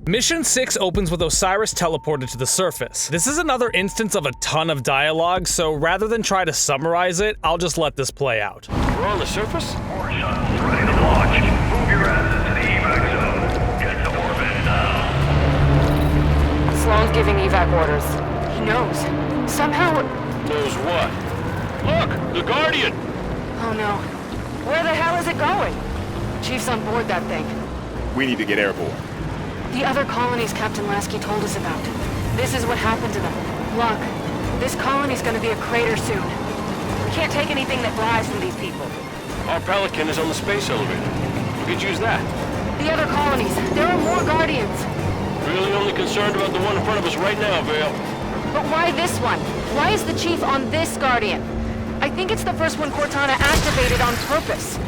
Mission 6 opens with Osiris teleported to the surface. This is another instance of a ton of dialogue, so rather than try to summarize it, I'll just let this play out. We're on the surface? More shuttles ready to launch. Move your asses to the evac zone. Get to orbit now. Sloan's giving evac orders. He knows. Somehow... Knows what? Look! The Guardian! Oh no. Where the hell is it going? Chief's on board that thing. We need to get airborne. The other colonies Captain Lasky told us about. This is what happened to them. Look, this colony's gonna be a crater soon. We can't take anything that flies from these people. Our Pelican is on the space elevator. We could use that. The other colonies, there are more Guardians. Really only concerned about the one in front of us right now, Vale. But why this one? Why is the Chief on this Guardian? I think it's the first one Cortana activated on purpose.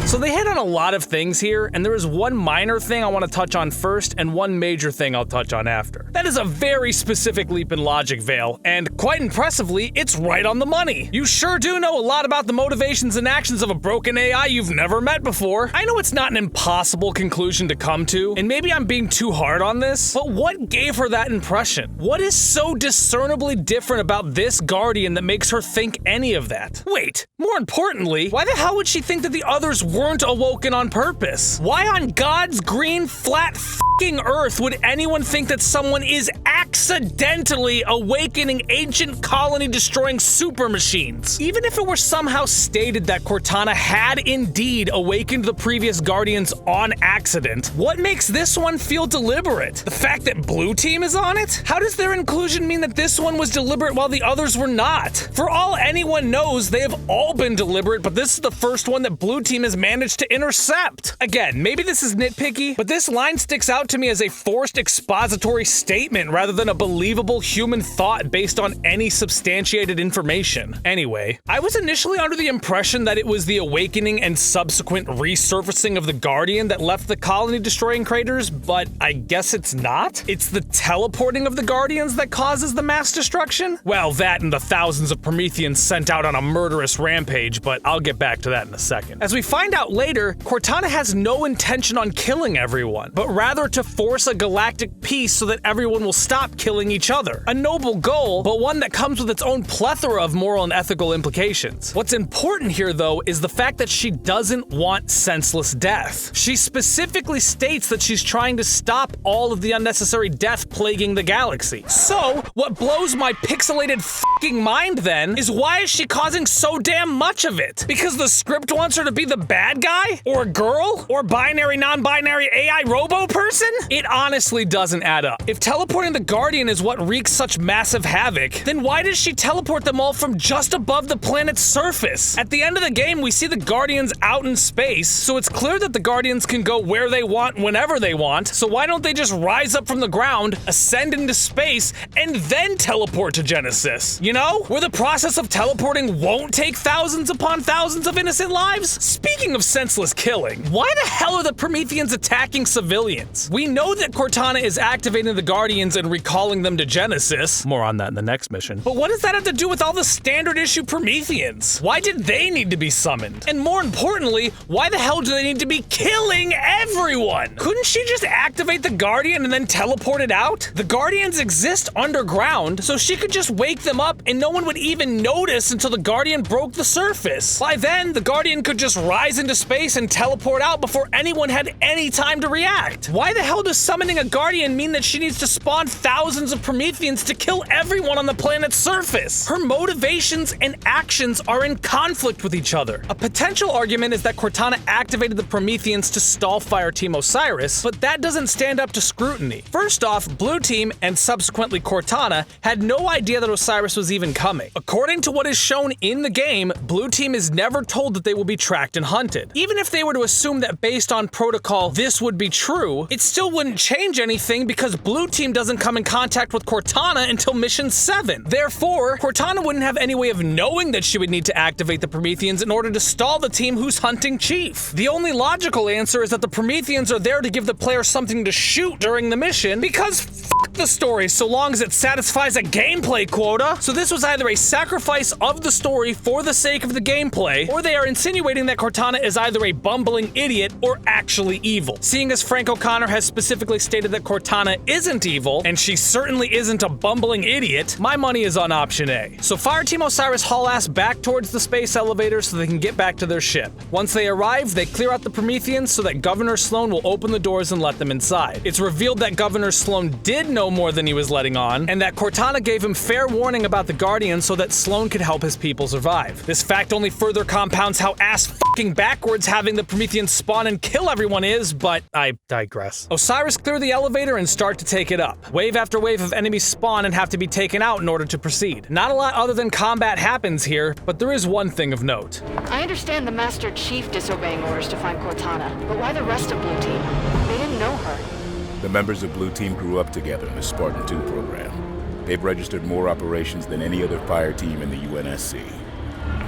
So they hit on a lot of things here, and there is one minor thing I want to touch on first, and one major thing I'll touch on after. That is a very specific leap in logic, Vale, and quite impressively, it's right on the money. You sure do know a lot about the motivations and actions of a broken AI you've never met before. I know it's not an impossible conclusion to come to, and maybe I'm being too hard on this, but what gave her that impression? What is so discernibly different about this Guardian that makes her think any of that? Wait, more importantly, why the hell would she think that the others weren't awoken on purpose? Why on God's green, flat, f***ing earth would anyone think that someone is accidentally awakening ancient colony-destroying super machines? Even if it were somehow stated that Cortana had indeed awakened the previous Guardians on accident, what makes this one feel deliberate? The fact that Blue Team is on it? How does their inclusion mean that this one was deliberate while the others were not? For all anyone knows, they have all been deliberate, but this is the first one that Blue Team has managed to intercept. Again, maybe this is nitpicky, but this line sticks out to me as a forced expository statement rather than a believable human thought based on any substantiated information. Anyway, I was initially under the impression that it was the awakening and subsequent resurfacing of the Guardian that left the colony-destroying craters, but I guess it's not? It's the teleporting of the Guardians that causes the mass destruction? Well, that and the thousands of Prometheans sent out on a murderous rampage, but I'll get back to that in a second. As we find out later, Cortana has no intention on killing everyone, but rather to force a galactic peace so that everyone will stop killing each other. A noble goal, but one that comes with its own plethora of moral and ethical implications. What's important here, though, is the fact that she doesn't want senseless death. She specifically states that she's trying to stop all of the unnecessary death plaguing the galaxy. So, what blows my pixelated f***ing mind then is why is she causing so damn much of it? Because the script wants her to be the bad guy? Or girl? Or binary, non-binary AI robo person? It honestly doesn't add up. If teleporting the Guardian is what wreaks such massive havoc, then why does she teleport them all from just above the planet's surface? At the end of the game, we see the Guardians out in space, so it's clear that the Guardians can go where they want whenever they want, so why don't they just rise up from the ground, ascend into space, and then teleport to Genesis? You know? Where the process of teleporting won't take thousands upon thousands of innocent lives? Speaking of senseless killing, why the hell are the Prometheans attacking civilians? We know that Cortana is activating the Guardians and recalling them to Genesis. More on that in the next mission. But what does that have to do with all the standard issue Prometheans? Why did they need to be summoned? And more importantly, why the hell do they need to be killing everyone? Couldn't she just activate the Guardian and then teleport it out? The Guardians exist underground, so she could just wake them up and no one would even notice until the Guardian broke the surface. By then, the Guardian could just rise into space and teleport out before anyone had any time to react. Why the hell does summoning a Guardian mean that she needs to spawn thousands of Prometheans to kill everyone on the planet's surface? Her motivations and actions are in conflict with each other. A potential argument is that Cortana activated the Prometheans to stall Fire Team Osiris, but that doesn't stand up to scrutiny. First off, Blue Team, and subsequently Cortana, had no idea that Osiris was even coming. According to what is shown in the game, Blue Team is never told that they will be tracked and hunted. Even if they were to assume that based on protocol this would be true, it still wouldn't change anything because Blue Team doesn't come in contact with Cortana until Mission 7. Therefore, Cortana wouldn't have any way of knowing that she would need to activate the Prometheans in order to stall the team who's hunting Chief. The only logical answer is that the Prometheans are there to give the player something to shoot during the mission, because fuck the story so long as it satisfies a gameplay quota. So this was either a sacrifice of the story for the sake of the gameplay, or they are insinuating that Cortana is either a bumbling idiot or actually evil. Seeing as Frank O'Connor has has specifically stated that Cortana isn't evil, and she certainly isn't a bumbling idiot, my money is on option A. So Fireteam Osiris haul ass back towards the space elevator so they can get back to their ship. Once they arrive, they clear out the Prometheans so that Governor Sloan will open the doors and let them inside. It's revealed that Governor Sloan did know more than he was letting on, and that Cortana gave him fair warning about the Guardians so that Sloan could help his people survive. This fact only further compounds how ass-fucking backwards having the Prometheans spawn and kill everyone is, but I digress. Osiris clear the elevator and start to take it up. Wave after wave of enemies spawn and have to be taken out in order to proceed. Not a lot other than combat happens here, but there is one thing of note. I understand the Master Chief disobeying orders to find Cortana, but why the rest of Blue Team? They didn't know her. The members of Blue Team grew up together in the Spartan 2 program. They've registered more operations than any other fire team in the UNSC.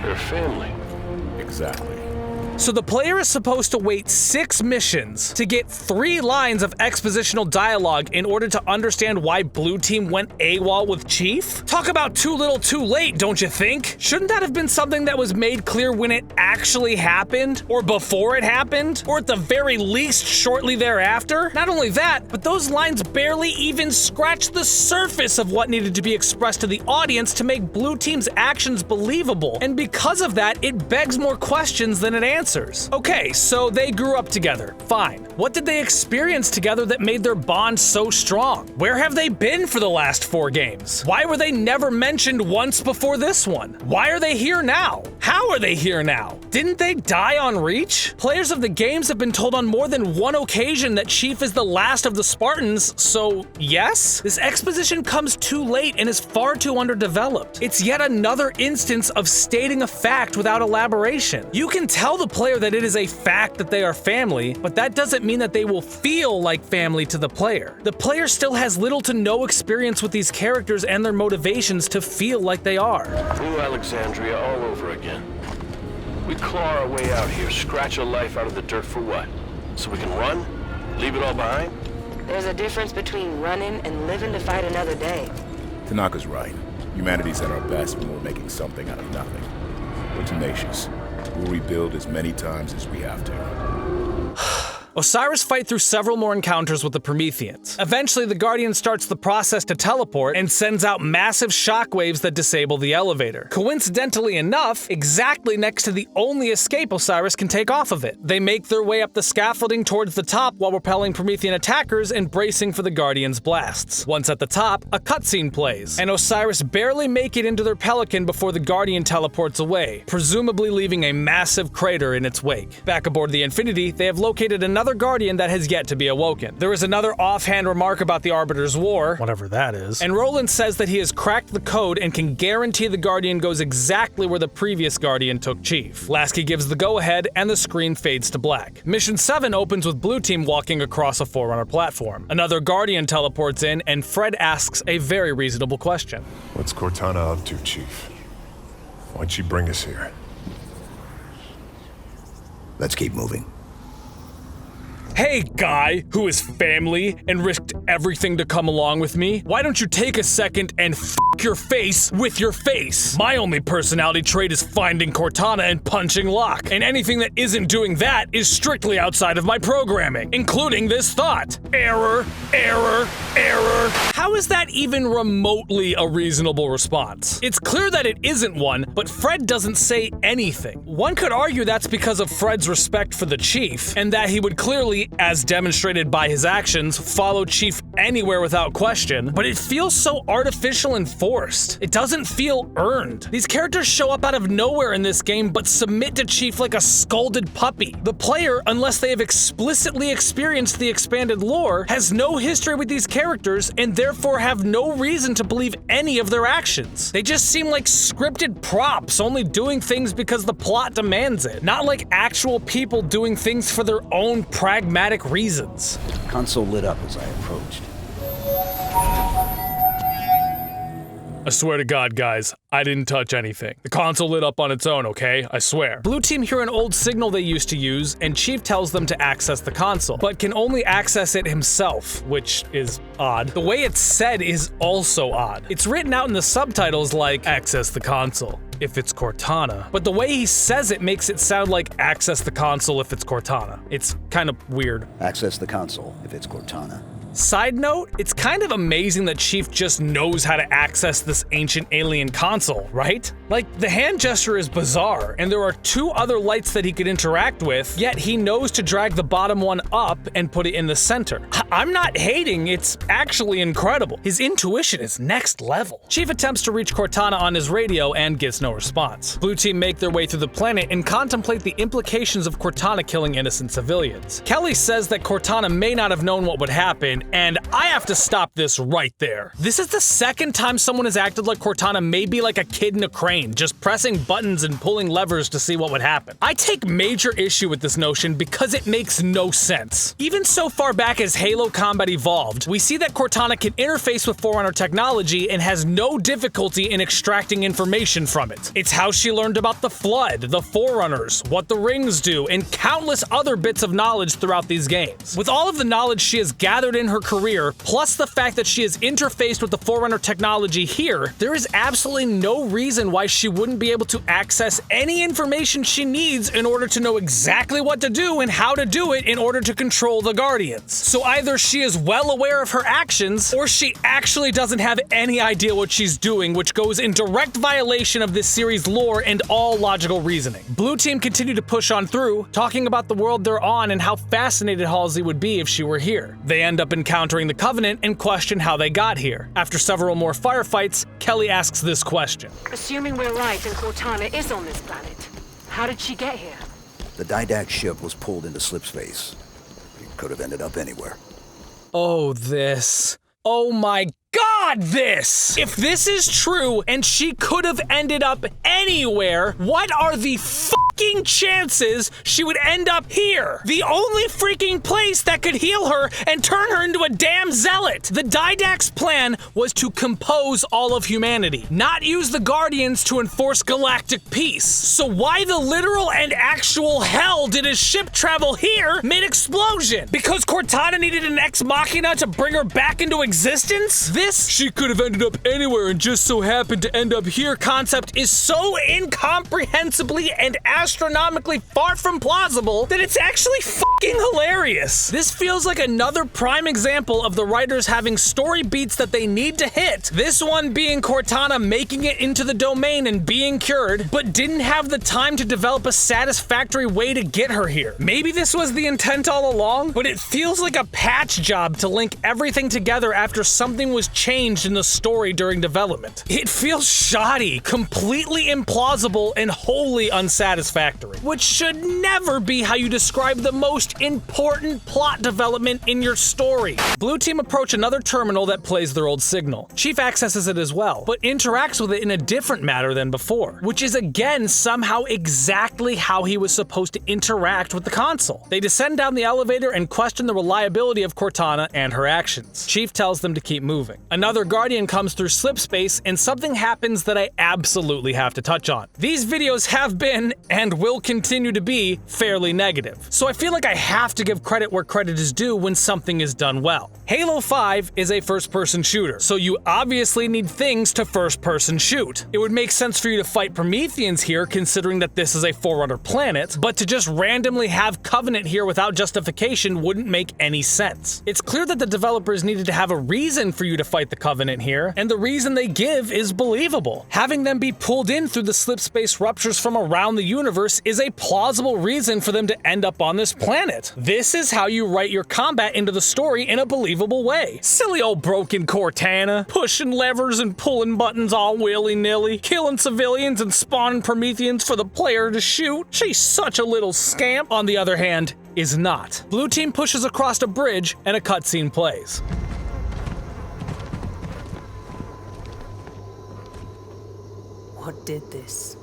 They're family. Exactly. So the player is supposed to wait 6 missions to get 3 lines of expositional dialogue in order to understand why Blue Team went AWOL with Chief? Talk about too little too late, don't you think? Shouldn't that have been something that was made clear when it actually happened? Or before it happened? Or at the very least shortly thereafter? Not only that, but those lines barely even scratched the surface of what needed to be expressed to the audience to make Blue Team's actions believable. And because of that, it begs more questions than it answers. Okay, so they grew up together. Fine. What did they experience together that made their bond so strong? Where have they been for the last 4 games? Why were they never mentioned once before this one? Why are they here now? How are they here now? Didn't they die on Reach? Players of the games have been told on more than one occasion that Chief is the last of the Spartans, so yes? This exposition comes too late and is far too underdeveloped. It's yet another instance of stating a fact without elaboration. You can tell the player that it is a fact that they are family, but that doesn't mean that they will feel like family to the player. The player still has little to no experience with these characters and their motivations to feel like they are. New Alexandria all over again. We claw our way out here, scratch a life out of the dirt for what? So we can run? Leave it all behind? There's a difference between running and living to fight another day. Tanaka's right. Humanity's at our best when we're making something out of nothing. We're tenacious. We'll rebuild as many times as we have to. Osiris fight through several more encounters with the Prometheans. Eventually, the Guardian starts the process to teleport and sends out massive shockwaves that disable the elevator. Coincidentally enough, exactly next to the only escape Osiris can take off of it. They make their way up the scaffolding towards the top while repelling Promethean attackers and bracing for the Guardian's blasts. Once at the top, a cutscene plays, and Osiris barely make it into their Pelican before the Guardian teleports away, presumably leaving a massive crater in its wake. Back aboard the Infinity, they have located another Guardian that has yet to be awoken. There is another offhand remark about the Arbiter's War, whatever that is, and Roland says that he has cracked the code and can guarantee the Guardian goes exactly where the previous Guardian took Chief. Lasky gives the go-ahead, and the screen fades to black. Mission 7 opens with Blue Team walking across a Forerunner platform. Another Guardian teleports in, and Fred asks a very reasonable question. What's Cortana up to, Chief? Why'd she bring us here? Let's keep moving. Hey, guy who is family and risked everything to come along with me, why don't you take a second and f your face with your face? My only personality trait is finding Cortana and punching Locke, and anything that isn't doing that is strictly outside of my programming, including this thought. Error, error, error. How is that even remotely a reasonable response? It's clear that it isn't one, but Fred doesn't say anything. One could argue that's because of Fred's respect for the Chief, and that he would clearly, as demonstrated by his actions, follow Chief anywhere without question, but it feels so artificial and forced. It doesn't feel earned. These characters show up out of nowhere in this game, but submit to Chief like a scolded puppy. The player, unless they have explicitly experienced the expanded lore, has no history with these characters and therefore have no reason to believe any of their actions. They just seem like scripted props, only doing things because the plot demands it, not like actual people doing things for their own pragmatic reasons. Console lit up as I approached. I swear to God, guys, I didn't touch anything. The console lit up on its own, okay? I swear. Blue Team hear an old signal they used to use, and Chief tells them to access the console, but can only access it himself, which is odd. The way it's said is also odd. It's written out in the subtitles like, access the console. if it's Cortana, but the way he says it makes it sound like access the console if it's Cortana. It's kind of weird. Access the console if it's Cortana. Side note, it's kind of amazing that Chief just knows how to access this ancient alien console, right? Like, the hand gesture is bizarre, and there are 2 other lights that he could interact with, yet he knows to drag the bottom one up and put it in the center. I'm not hating, it's actually incredible. His intuition is next level. Chief attempts to reach Cortana on his radio and gets no response. Blue team make their way through the planet and contemplate the implications of Cortana killing innocent civilians. Kelly says that Cortana may not have known what would happen, and I have to stop this right there. This is the 2nd time someone has acted like Cortana may be like a kid in a crane, just pressing buttons and pulling levers to see what would happen. I take major issue with this notion because it makes no sense. Even so far back as Halo Combat evolved, we see that Cortana can interface with Forerunner technology and has no difficulty in extracting information from it. It's how she learned about the Flood, the Forerunners, what the Rings do, and countless other bits of knowledge throughout these games. With all of the knowledge she has gathered in her career, plus the fact that she has interfaced with the Forerunner technology here, there is absolutely no reason why she wouldn't be able to access any information she needs in order to know exactly what to do and how to do it in order to control the Guardians. So either she is well aware of her actions, or she actually doesn't have any idea what she's doing, which goes in direct violation of this series' lore and all logical reasoning. Blue team continue to push on through, talking about the world they're on and how fascinated Halsey would be if she were here. They end up encountering the Covenant and question how they got here. After several more firefights, Kelly asks this question. Assuming we're right and Cortana is on this planet, how did she get here? The Didact ship was pulled into slipspace. It could have ended up anywhere. Oh, this. Oh my God, this! If this is true and she could have ended up anywhere, what are the fucking chances she would end up here? The only freaking place that could heal her and turn her into a damn zealot! The Didact's plan was to compose all of humanity, not use the Guardians to enforce galactic peace. So why the literal and actual hell did his ship travel here mid-explosion? Because Cortana needed an ex machina to bring her back into existence? This "she could have ended up anywhere and just so happened to end up here" concept is so incomprehensibly and astronomically far from plausible that it's actually fucking hilarious. This feels like another prime example of the writers having story beats that they need to hit, this one being Cortana making it into the domain and being cured, but didn't have the time to develop a satisfactory way to get her here. Maybe this was the intent all along, but it feels like a patch job to link everything together after something was changed in the story during development. It feels shoddy, completely implausible, and wholly unsatisfactory, which should never be how you describe the most important plot development in your story. Blue team approach another terminal that plays their old signal. Chief accesses it as well, but interacts with it in a different manner than before, which is again somehow exactly how he was supposed to interact with the console. They descend down the elevator and question the reliability of Cortana and her actions. Chief tells them to keep moving. Another Guardian comes through slipspace and something happens that I absolutely have to touch on. These videos have been, and will continue to be, fairly negative, so I feel like I have to give credit where credit is due when something is done well. Halo 5 is a first-person shooter, so you obviously need things to first-person shoot. It would make sense for you to fight Prometheans here, considering that this is a Forerunner planet, but to just randomly have Covenant here without justification wouldn't make any sense. It's clear that the developers needed to have a reason for you to fight the Covenant here, and the reason they give is believable. Having them be pulled in through the slipspace ruptures from around the universe is a plausible reason for them to end up on this planet. This is how you write your combat into the story in a believable way. Silly old broken Cortana, pushing levers and pulling buttons all willy-nilly, killing civilians and spawning Prometheans for the player to shoot. She's such a little scamp. On the other hand, is not. Blue team pushes across a bridge and a cutscene plays. What did this?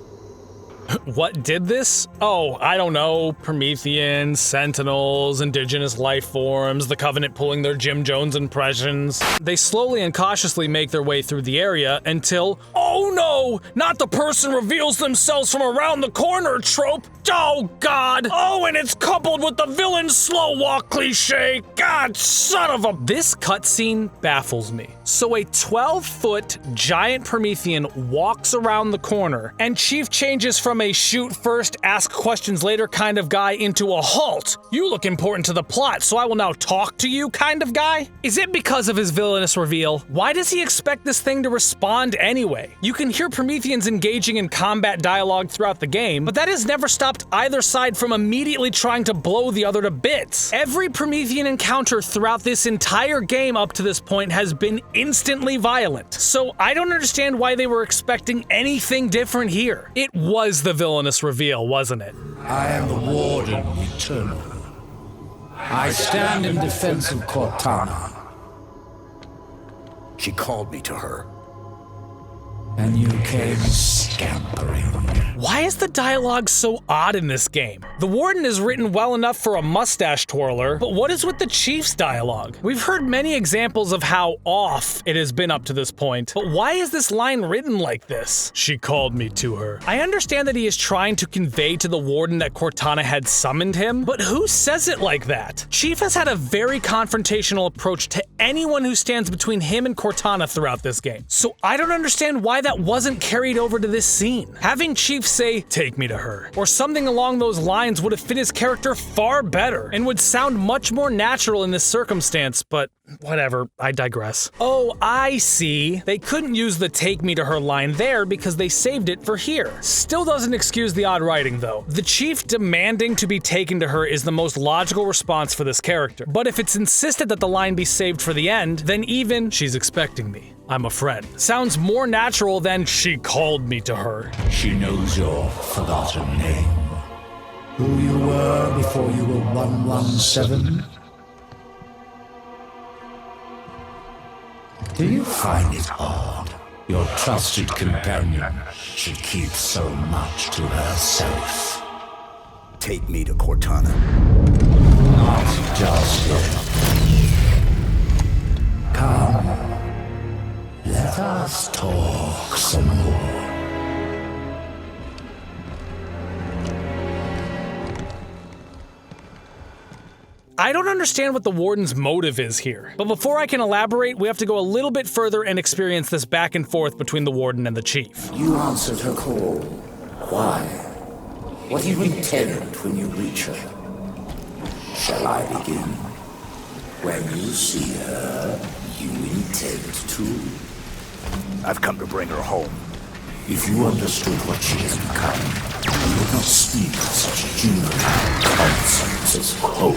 What did this? Oh, I don't know. Prometheans, Sentinels, indigenous life forms, the Covenant pulling their Jim Jones impressions. They slowly and cautiously make their way through the area until, oh no, not the person reveals themselves from around the corner trope. Oh God. Oh, and it's coupled with the villain's slow walk cliche. God, son of a... This cutscene baffles me. So a 12-foot giant Promethean walks around the corner, and Chief changes from a shoot first, ask questions later kind of guy into a halt. You look important to the plot, so I will now talk to you kind of guy? Is it because of his villainous reveal? Why does he expect this thing to respond anyway? You can hear Prometheans engaging in combat dialogue throughout the game, but that has never stopped either side from immediately trying to blow the other to bits. Every Promethean encounter throughout this entire game up to this point has been instantly violent, so I don't understand why they were expecting anything different here. It was the villainous reveal, wasn't it? I am the Warden Eternal. I stand in defense of Cortana. She called me to her. And you came scampering. Why is the dialogue so odd in this game? The Warden is written well enough for a mustache twirler, but what is with the Chief's dialogue? We've heard many examples of how off it has been up to this point, but why is this line written like this? She called me to her. I understand that he is trying to convey to the Warden that Cortana had summoned him, but who says it like that? Chief has had a very confrontational approach to anyone who stands between him and Cortana throughout this game, so I don't understand why that wasn't carried over to this scene. Having Chief say, "Take me to her," or something along those lines would have fit his character far better and would sound much more natural in this circumstance, but whatever, I digress. Oh, I see. They couldn't use the "take me to her" line there because they saved it for here. Still doesn't excuse the odd writing though. The Chief demanding to be taken to her is the most logical response for this character, but if it's insisted that the line be saved for the end, then even "she's expecting me, I'm a friend" sounds more natural than "she called me to her." She knows your forgotten name. Who you were before you were 117? Do you find it odd your trusted companion should keep so much to herself? Take me to Cortana. Not just yet. Come. Let us talk some more. I don't understand what the Warden's motive is here, but before I can elaborate, we have to go a little bit further and experience this back and forth between the Warden and the Chief. You answered her call. Why? What do you intend when you reach her? Shall I begin? When you see her, you intend to? I've come to bring her home. If you understood what she has become, you would not speak of such juvenile concepts as hope.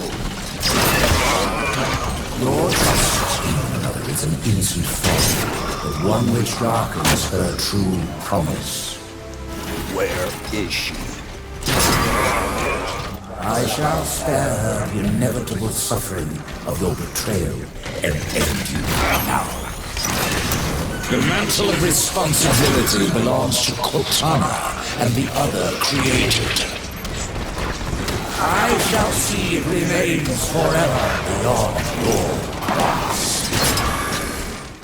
Your trust in another is an innocent folly, but one which darkens her true promise. Where is she? I shall spare her the inevitable suffering of your betrayal and end you now. The mantle of responsibility belongs to Cortana and the other created. I shall see it remains forever beyond your grasp.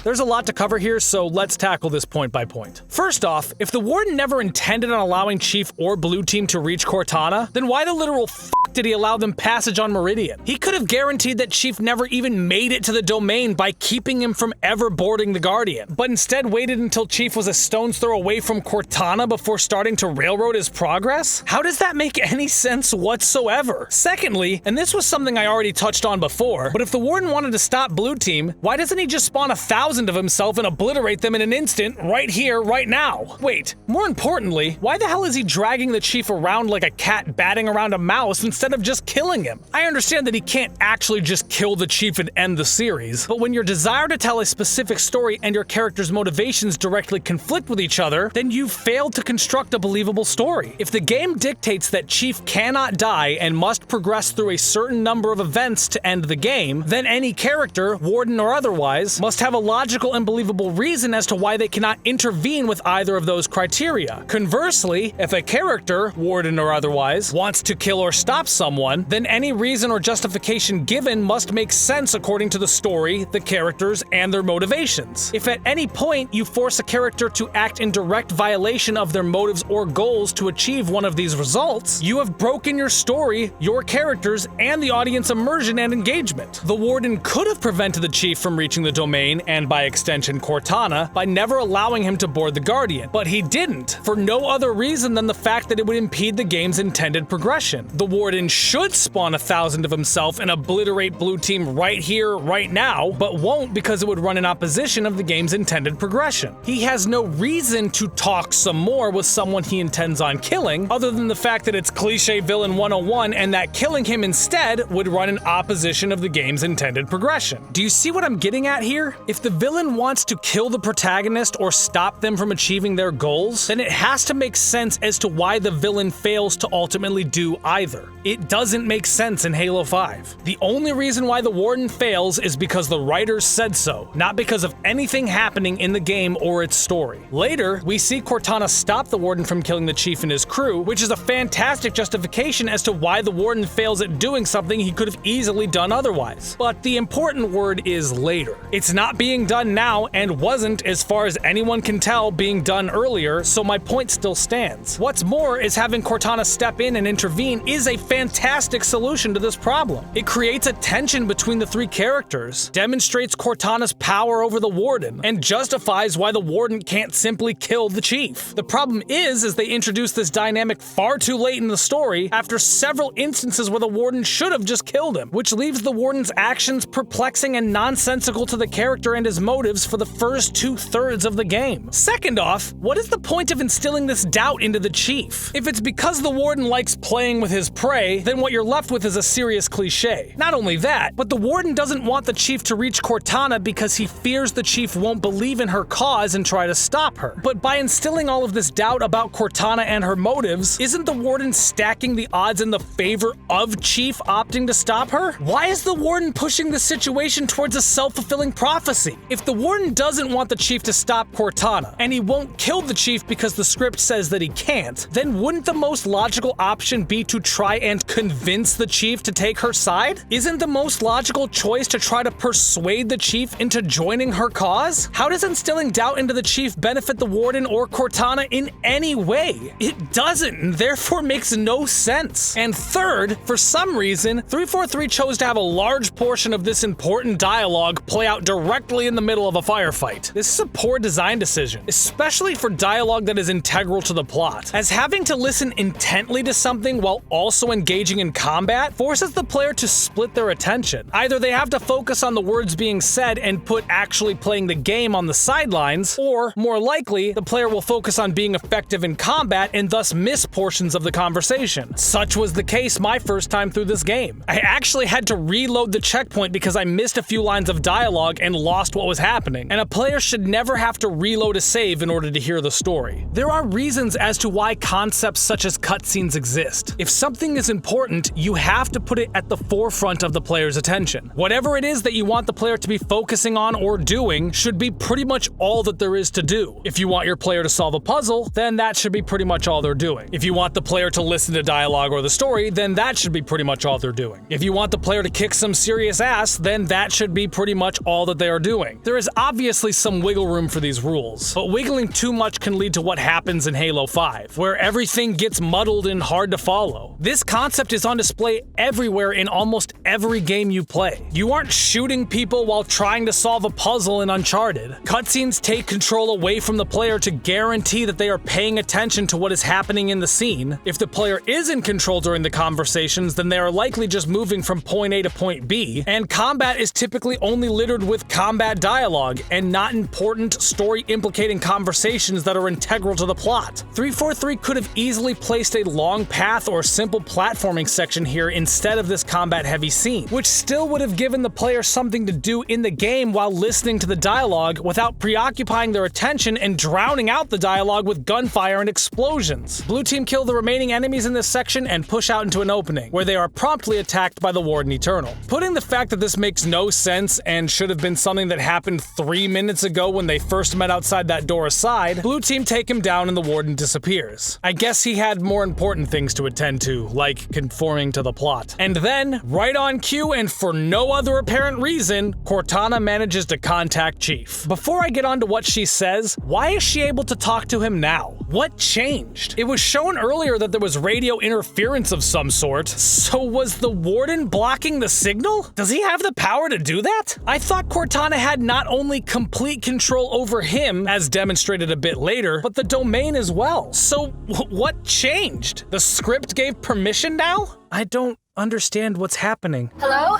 There's a lot to cover here, so let's tackle this point by point. First off, if the Warden never intended on allowing Chief or Blue Team to reach Cortana, then why the literal f*** did he allow them passage on Meridian? He could have guaranteed that Chief never even made it to the domain by keeping him from ever boarding the Guardian, but instead waited until Chief was a stone's throw away from Cortana before starting to railroad his progress? How does that make any sense whatsoever? Secondly, and this was something I already touched on before, but if the Warden wanted to stop Blue Team, why doesn't he just spawn 1,000 of himself and obliterate them in an instant, right here, right now? Wait, more importantly, why the hell is he dragging the Chief around like a cat batting around a mouse instead instead of just killing him. I understand that he can't actually just kill the chief and end the series, but when your desire to tell a specific story and your character's motivations directly conflict with each other, then you've failed to construct a believable story. If the game dictates that Chief cannot die and must progress through a certain number of events to end the game, then any character, warden or otherwise, must have a logical and believable reason as to why they cannot intervene with either of those criteria. Conversely, if a character, warden or otherwise, wants to kill or stop someone, then any reason or justification given must make sense according to the story, the characters, and their motivations. If at any point you force a character to act in direct violation of their motives or goals to achieve one of these results, you have broken your story, your characters, and the audience immersion and engagement. The warden could have prevented the chief from reaching the domain, and by extension Cortana, by never allowing him to board the Guardian, but he didn't, for no other reason than the fact that it would impede the game's intended progression. The warden should spawn 1,000 of himself and obliterate blue team right here, right now, but won't because it would run in opposition of the game's intended progression. He has no reason to talk some more with someone he intends on killing, other than the fact that it's cliche villain 101 and that killing him instead would run in opposition of the game's intended progression. Do you see what I'm getting at here? If the villain wants to kill the protagonist or stop them from achieving their goals, then it has to make sense as to why the villain fails to ultimately do either. It doesn't make sense in Halo 5. The only reason why the warden fails is because the writers said so, not because of anything happening in the game or its story. Later, we see Cortana stop the warden from killing the chief and his crew, which is a fantastic justification as to why the warden fails at doing something he could have easily done otherwise. But the important word is later. It's not being done now and wasn't, as far as anyone can tell, being done earlier, so my point still stands. What's more is having Cortana step in and intervene is a fantastic solution to this problem. It creates a tension between the three characters, demonstrates Cortana's power over the warden, and justifies why the warden can't simply kill the chief. The problem is they introduce this dynamic far too late in the story after several instances where the warden should have just killed him, which leaves the warden's actions perplexing and nonsensical to the character and his motives for the first 2/3 of the game. Second off, what is the point of instilling this doubt into the chief? If it's because the warden likes playing with his prey, then what you're left with is a serious cliche. Not only that, but the warden doesn't want the chief to reach Cortana because he fears the chief won't believe in her cause and try to stop her. But by instilling all of this doubt about Cortana and her motives, isn't the warden stacking the odds in the favor of Chief opting to stop her? Why is the warden pushing the situation towards a self-fulfilling prophecy? If the warden doesn't want the chief to stop Cortana, and he won't kill the chief because the script says that he can't, then wouldn't the most logical option be to try and convince the chief to take her side? Isn't the most logical choice to try to persuade the chief into joining her cause? How does instilling doubt into the chief benefit the warden or Cortana in any way? It doesn't, and therefore makes no sense. And third, for some reason, 343 chose to have a large portion of this important dialogue play out directly in the middle of a firefight. This is a poor design decision, especially for dialogue that is integral to the plot, as having to listen intently to something while also engaging in combat forces the player to split their attention. Either they have to focus on the words being said and put actually playing the game on the sidelines, or, more likely, the player will focus on being effective in combat and thus miss portions of the conversation. Such was the case my first time through this game. I actually had to reload the checkpoint because I missed a few lines of dialogue and lost what was happening, and a player should never have to reload a save in order to hear the story. There are reasons as to why concepts such as cutscenes exist. If something is important, you have to put it at the forefront of the player's attention. Whatever it is that you want the player to be focusing on or doing should be pretty much all that there is to do. If you want your player to solve a puzzle, then that should be pretty much all they're doing. If you want the player to listen to dialogue or the story, then that should be pretty much all they're doing. If you want the player to kick some serious ass, then that should be pretty much all that they are doing. There is obviously some wiggle room for these rules, but wiggling too much can lead to what happens in Halo 5, where everything gets muddled and hard to follow. This concept is on display everywhere in almost every game you play. You aren't shooting people while trying to solve a puzzle in Uncharted. Cutscenes take control away from the player to guarantee that they are paying attention to what is happening in the scene. If the player is in control during the conversations, then they are likely just moving from point A to point B, and combat is typically only littered with combat dialogue and not important story-implicating conversations that are integral to the plot. 343 could have easily placed a long path or simple platform platforming section here instead of this combat-heavy scene, which still would have given the player something to do in the game while listening to the dialogue without preoccupying their attention and drowning out the dialogue with gunfire and explosions. Blue team kill the remaining enemies in this section and push out into an opening, where they are promptly attacked by the Warden Eternal. Putting the fact that this makes no sense and should have been something that happened 3 minutes ago when they first met outside that door aside, Blue team take him down and the Warden disappears. I guess he had more important things to attend to, like conforming to the plot. And then, right on cue and for no other apparent reason, Cortana manages to contact Chief. Before I get on to what she says, why is she able to talk to him now? What changed? It was shown earlier that there was radio interference of some sort, so was the Warden blocking the signal? Does he have the power to do that? I thought Cortana had not only complete control over him, as demonstrated a bit later, but the domain as well. So what changed? The script gave permission now? I don't understand what's happening. Hello?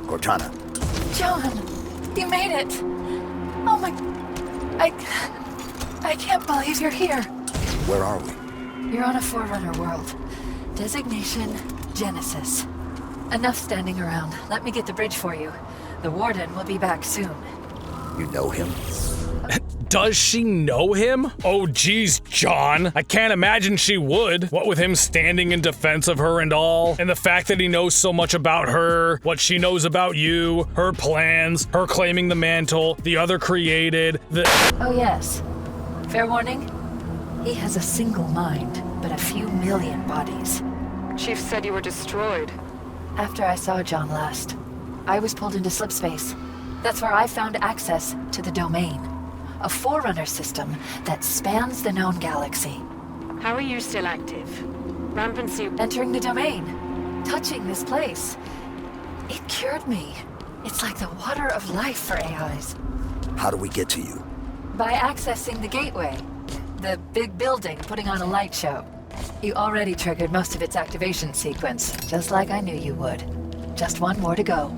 Cortana. John, you made it. Oh my... I can't believe you're here. Where are we? You're on a Forerunner world. Designation, Genesis. Enough standing around. Let me get the bridge for you. The Warden will be back soon. You know him? Does she know him? Oh geez, John. I can't imagine she would. What with him standing in defense of her and all, and the fact that he knows so much about her, what she knows about you, her plans, her claiming the mantle, the other created, Oh yes. Fair warning? He has a single mind, but a few million bodies. Chief said you were destroyed. After I saw John last, I was pulled into slipspace. That's where I found access to the domain. A Forerunner system that spans the known galaxy. How are you still active? Rampancy... Entering the domain, touching this place. It cured me. It's like the water of life for AIs. How do we get to you? By accessing the gateway. The big building putting on a light show. You already triggered most of its activation sequence, just like I knew you would. Just one more to go.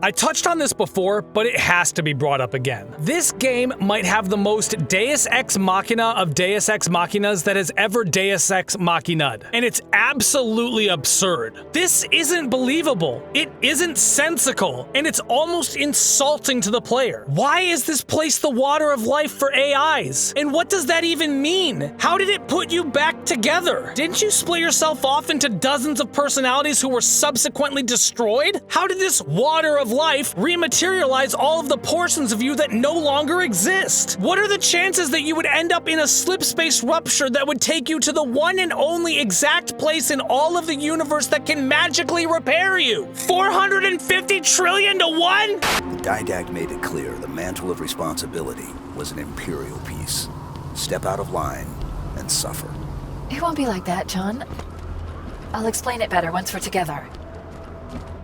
I touched on this before, but it has to be brought up again. This game might have the most Deus Ex Machina of Deus Ex Machinas that has ever Deus Ex Machina'd. And it's absolutely absurd. This isn't believable. It isn't sensical. And it's almost insulting to the player. Why is this place the water of life for AIs? And what does that even mean? How did it put you back together? Didn't you split yourself off into dozens of personalities who were subsequently destroyed? How did this water of life rematerialize all of the portions of you that no longer exist? What are the chances that you would end up in a slipspace rupture that would take you to the one and only exact place in all of the universe that can magically repair you? 450 trillion to 1? The Didact made it clear the mantle of responsibility was an Imperial piece. Step out of line and suffer. It won't be like that, John. I'll explain it better once we're together.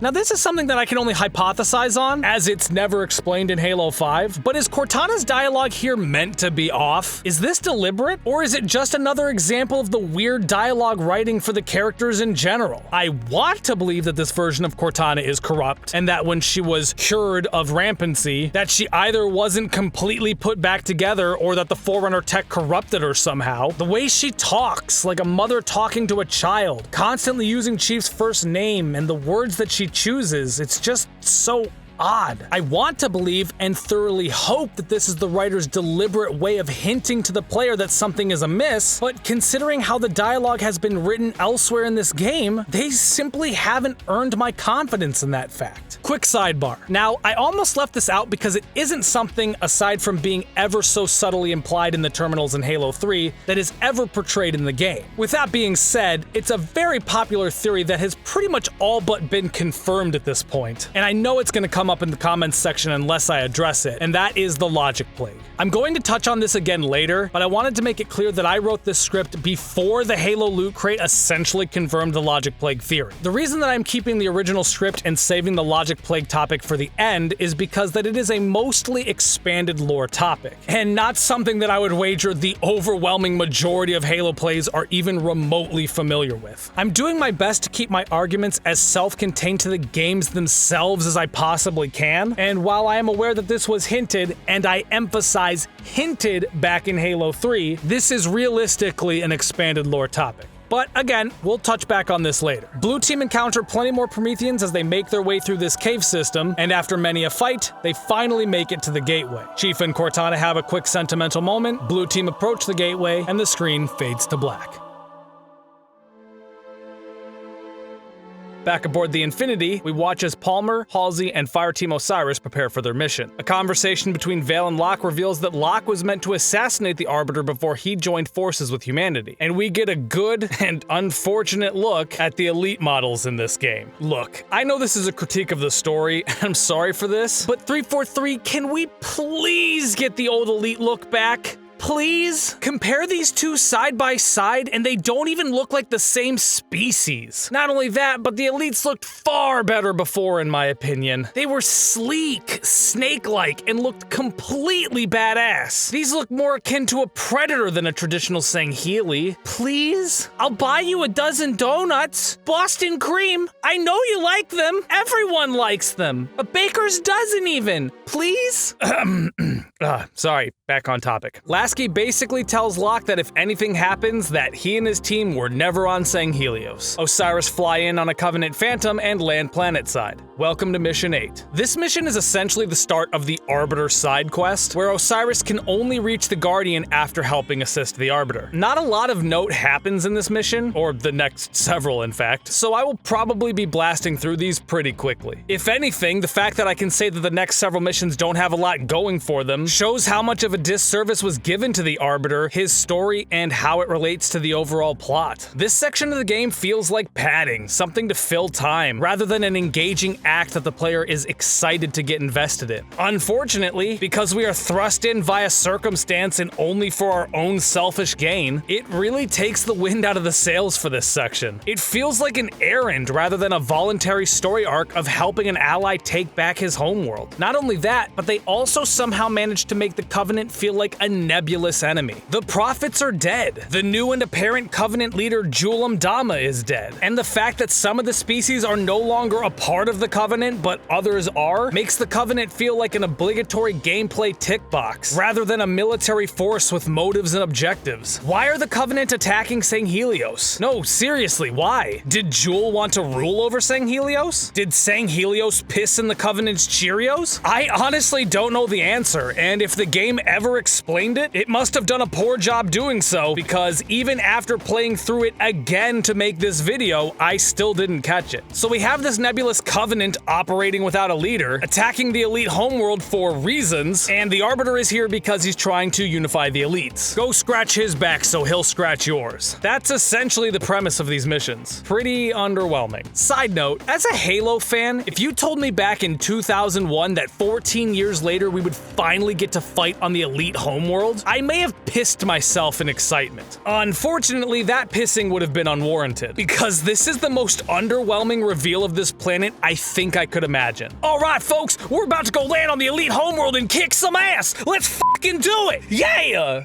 Now this is something that I can only hypothesize on, as it's never explained in Halo 5, but is Cortana's dialogue here meant to be off? Is this deliberate? Or is it just another example of the weird dialogue writing for the characters in general? I want to believe that this version of Cortana is corrupt, and that when she was cured of rampancy, that she either wasn't completely put back together or that the Forerunner tech corrupted her somehow. The way she talks, like a mother talking to a child, constantly using Chief's first name and the words that she chooses, it's just so odd. I want to believe and thoroughly hope that this is the writer's deliberate way of hinting to the player that something is amiss, but considering how the dialogue has been written elsewhere in this game, they simply haven't earned my confidence in that fact. Quick sidebar. Now, I almost left this out because it isn't something, aside from being ever so subtly implied in the terminals in Halo 3, that is ever portrayed in the game. With that being said, it's a very popular theory that has pretty much all but been confirmed at this point, and I know it's going to come up in the comments section unless I address it, and that is the logic plague. I'm going to touch on this again later, but I wanted to make it clear that I wrote this script before the Halo loot crate essentially confirmed the logic plague theory. The reason that I'm keeping the original script and saving the logic plague topic for the end is because that it is a mostly expanded lore topic, and not something that I would wager the overwhelming majority of Halo plays are even remotely familiar with. I'm doing my best to keep my arguments as self-contained to the games themselves as I possibly can, and while I am aware that this was hinted, and I emphasize hinted back in Halo 3, this is realistically an expanded lore topic. But again, we'll touch back on this later. Blue team encounter plenty more Prometheans as they make their way through this cave system, and after many a fight, they finally make it to the gateway. Chief and Cortana have a quick sentimental moment, blue team approach the gateway, and the screen fades to black. Back aboard the Infinity, we watch as Palmer, Halsey, and Fireteam Osiris prepare for their mission. A conversation between Vale and Locke reveals that Locke was meant to assassinate the Arbiter before he joined forces with humanity. And we get a good and unfortunate look at the Elite models in this game. Look, I know this is a critique of the story, and I'm sorry for this, but 343, can we please get the old Elite look back? Please? Compare these two side by side and they don't even look like the same species. Not only that, but the Elites looked far better before in my opinion. They were sleek, snake-like, and looked completely badass. These look more akin to a Predator than a traditional Sangheli. Please? I'll buy you a dozen donuts. Boston cream. I know you like them. Everyone likes them. A baker's dozen even. Please? Sorry, back on topic. Lasky basically tells Locke that if anything happens, that he and his team were never on Sanghelios. Osiris fly in on a Covenant Phantom and land planetside. Welcome to Mission 8. This mission is essentially the start of the Arbiter side quest, where Osiris can only reach the Guardian after helping assist the Arbiter. Not a lot of note happens in this mission, or the next several in fact, so I will probably be blasting through these pretty quickly. If anything, the fact that I can say that the next several missions don't have a lot going for them shows how much of a disservice was given to the Arbiter, his story, and how it relates to the overall plot. This section of the game feels like padding, something to fill time, rather than an engaging act that the player is excited to get invested in. Unfortunately, because we are thrust in via circumstance and only for our own selfish gain, it really takes the wind out of the sails for this section. It feels like an errand rather than a voluntary story arc of helping an ally take back his homeworld. Not only that, but they also somehow managed to make the Covenant feel like a nebulous enemy. The Prophets are dead. The new and apparent Covenant leader Julam Dama is dead. And the fact that some of the species are no longer a part of the Covenant, but others are, makes the Covenant feel like an obligatory gameplay tick box, rather than a military force with motives and objectives. Why are the Covenant attacking Sanghelios? No, seriously, why? Did Jewel want to rule over Sanghelios? Did Sanghelios piss in the Covenant's Cheerios? I honestly don't know the answer, and if the game ever explained it, it must have done a poor job doing so, because even after playing through it again to make this video, I still didn't catch it. So we have this nebulous Covenant operating without a leader, attacking the Elite homeworld for reasons, and the Arbiter is here because he's trying to unify the Elites. Go scratch his back so he'll scratch yours. That's essentially the premise of these missions. Pretty underwhelming. Side note, as a Halo fan, if you told me back in 2001 that 14 years later we would finally get to fight on the Elite homeworld, I may have pissed myself in excitement. Unfortunately, that pissing would have been unwarranted, because this is the most underwhelming reveal of this planet I think I could imagine. Alright folks, we're about to go land on the Elite homeworld and kick some ass! Let's fucking do it! Yeah!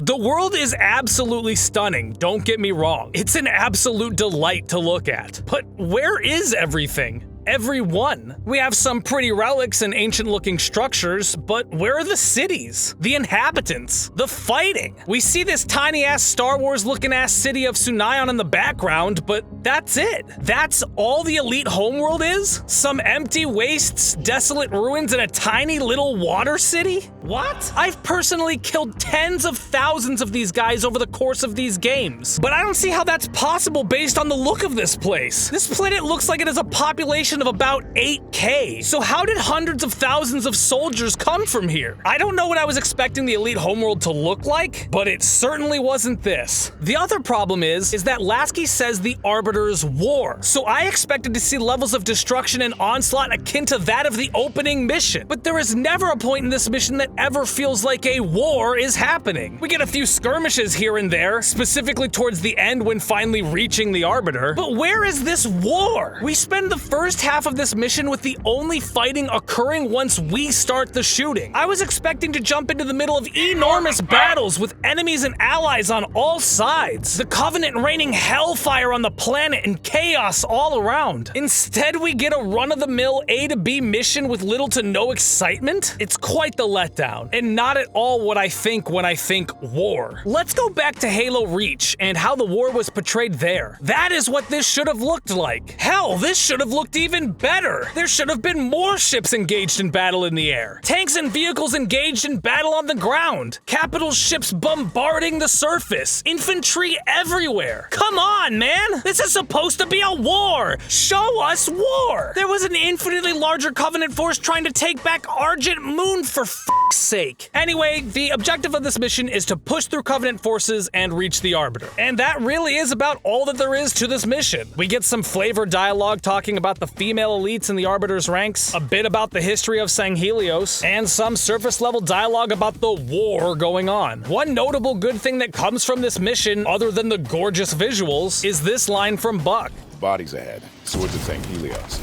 The world is absolutely stunning, don't get me wrong. It's an absolute delight to look at. But where is everything? Everyone. We have some pretty relics and ancient-looking structures, but where are the cities? The inhabitants? The fighting? We see this tiny-ass Star Wars-looking-ass city of Sunayon in the background, but that's it. That's all the Elite homeworld is? Some empty wastes, desolate ruins, and a tiny little water city? What? I've personally killed tens of thousands of these guys over the course of these games, but I don't see how that's possible based on the look of this place. This planet looks like it has a population of about 8K. So how did hundreds of thousands of soldiers come from here? I don't know what I was expecting the Elite homeworld to look like, but it certainly wasn't this. The other problem is that Lasky says the Arbiter's war. So I expected to see levels of destruction and onslaught akin to that of the opening mission. But there is never a point in this mission that ever feels like a war is happening. We get a few skirmishes here and there, specifically towards the end when finally reaching the Arbiter. But where is this war? We spend the first half of this mission with the only fighting occurring once we start the shooting. I was expecting to jump into the middle of enormous battles with enemies and allies on all sides. The Covenant raining hellfire on the planet planet and chaos all around. Instead, we get a run-of-the-mill A to B mission with little to no excitement? It's quite the letdown, and not at all what I think when I think war. Let's go back to Halo Reach and how the war was portrayed there. That is what this should have looked like. Hell, this should have looked even better. There should have been more ships engaged in battle in the air, tanks and vehicles engaged in battle on the ground, capital ships bombarding the surface, infantry everywhere. Come on, man! This is supposed to be a war! Show us war! There was an infinitely larger Covenant force trying to take back Argent Moon for f***'s sake. Anyway, the objective of this mission is to push through Covenant forces and reach the Arbiter. And that really is about all that there is to this mission. We get some flavor dialogue talking about the female elites in the Arbiter's ranks, a bit about the history of Sanghelios, and some surface-level dialogue about the war going on. One notable good thing that comes from this mission, other than the gorgeous visuals, is this line from Buck. Bodies ahead. Swords of Sanghelios.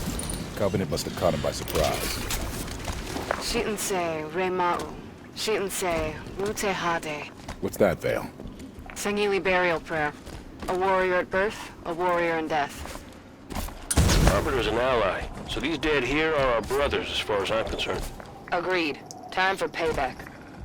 Covenant must have caught him by surprise. Shi'nse Rema'u. Shi'nse Rute Hade. What's that, Vale? Sangheli burial prayer. A warrior at birth, a warrior in death. Arbiter's an ally, so these dead here are our brothers as far as I'm concerned. Agreed. Time for payback.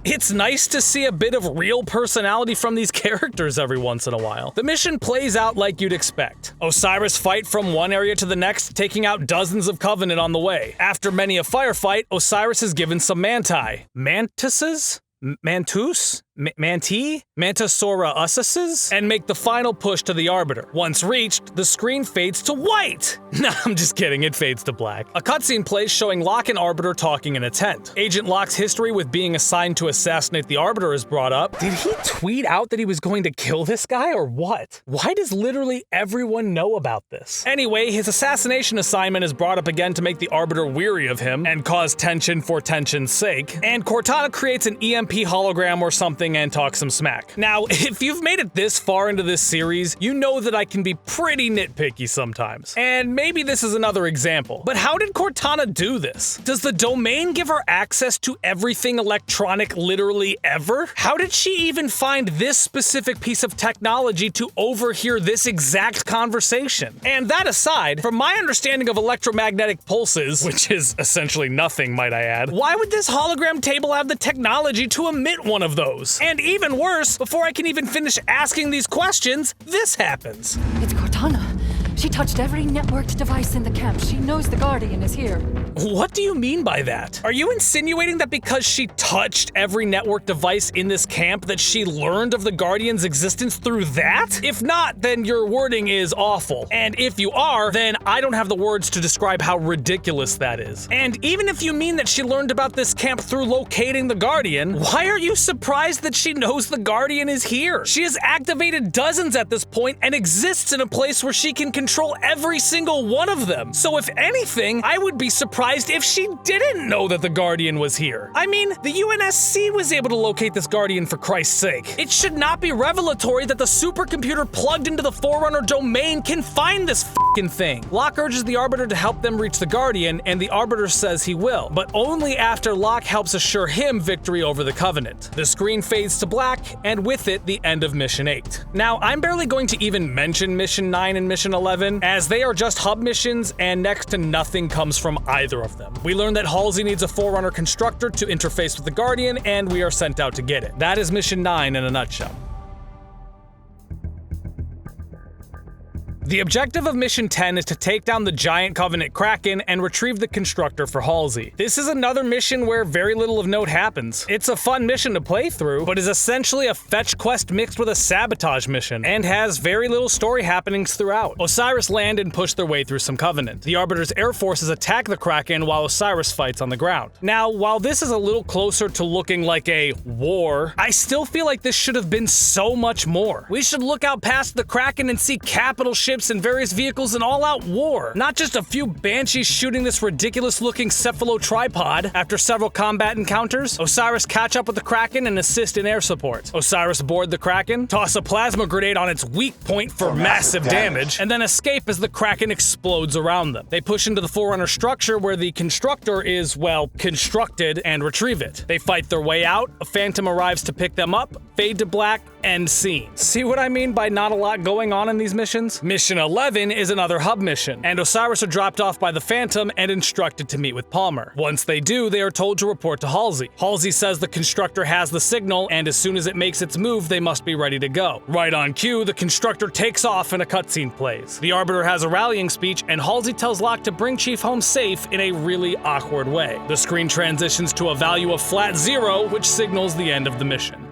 It's nice to see a bit of real personality from these characters every once in a while. The mission plays out like you'd expect. Osiris fight from one area to the next, taking out dozens of Covenant on the way. After many a firefight, Osiris is given some manti. Mantises? Mantus? Manti? Mantisaurus? And make the final push to the Arbiter. Once reached, the screen fades to white! Nah, I'm just kidding, it fades to black. A cutscene plays showing Locke and Arbiter talking in a tent. Agent Locke's history with being assigned to assassinate the Arbiter is brought up. Did he tweet out that he was going to kill this guy or what? Why does literally everyone know about this? Anyway, his assassination assignment is brought up again to make the Arbiter weary of him and cause tension for tension's sake. And Cortana creates an EMP hologram or something and talk some smack. Now, if you've made it this far into this series, you know that I can be pretty nitpicky sometimes. And maybe this is another example. But how did Cortana do this? Does the domain give her access to everything electronic literally ever? How did she even find this specific piece of technology to overhear this exact conversation? And that aside, from my understanding of electromagnetic pulses, which is essentially nothing, might I add, why would this hologram table have the technology to emit one of those? And even worse, before I can even finish asking these questions, this happens. It's Cortana. She touched every networked device in the camp. She knows the Guardian is here. What do you mean by that? Are you insinuating that because she touched every network device in this camp that she learned of the Guardian's existence through that? If not, then your wording is awful. And if you are, then I don't have the words to describe how ridiculous that is. And even if you mean that she learned about this camp through locating the Guardian, why are you surprised that she knows the Guardian is here? She has activated dozens at this point and exists in a place where she can control every single one of them. So if anything, I would be surprised if she didn't know that the Guardian was here. I mean, the UNSC was able to locate this Guardian for Christ's sake. It should not be revelatory that the supercomputer plugged into the Forerunner domain can find this f***ing thing. Locke urges the Arbiter to help them reach the Guardian, and the Arbiter says he will, but only after Locke helps assure him victory over the Covenant. The screen fades to black, and with it, the end of Mission 8. Now, I'm barely going to even mention Mission 9 and Mission 11, as they are just hub missions, and next to nothing comes from either of them. We learn that Halsey needs a Forerunner constructor to interface with the Guardian, and we are sent out to get it. That is Mission 9 in a nutshell. The objective of Mission 10 is to take down the giant Covenant Kraken and retrieve the constructor for Halsey. This is another mission where very little of note happens. It's a fun mission to play through, but is essentially a fetch quest mixed with a sabotage mission, and has very little story happenings throughout. Osiris land and push their way through some Covenant. The Arbiter's air forces attack the Kraken while Osiris fights on the ground. Now, while this is a little closer to looking like a war, I still feel like this should have been so much more. We should look out past the Kraken and see capital ships and various vehicles in all-out war, not just a few banshees shooting this ridiculous-looking Cephalo tripod. After several combat encounters, Osiris catch up with the Kraken and assist in air support. Osiris board the Kraken, toss a plasma grenade on its weak point for massive damage, and then escape as the Kraken explodes around them. They push into the Forerunner structure where the constructor is, well, constructed, and retrieve it. They fight their way out, a Phantom arrives to pick them up, fade to black, end scene. See what I mean by not a lot going on in these missions? Mission Mission 11 is another hub mission, and Osiris are dropped off by the Phantom and instructed to meet with Palmer. Once they do, they are told to report to Halsey. Halsey says the Constructor has the signal, and as soon as it makes its move, they must be ready to go. Right on cue, the Constructor takes off and a cutscene plays. The Arbiter has a rallying speech, and Halsey tells Locke to bring Chief home safe in a really awkward way. The screen transitions to a value of flat 0, which signals the end of the mission.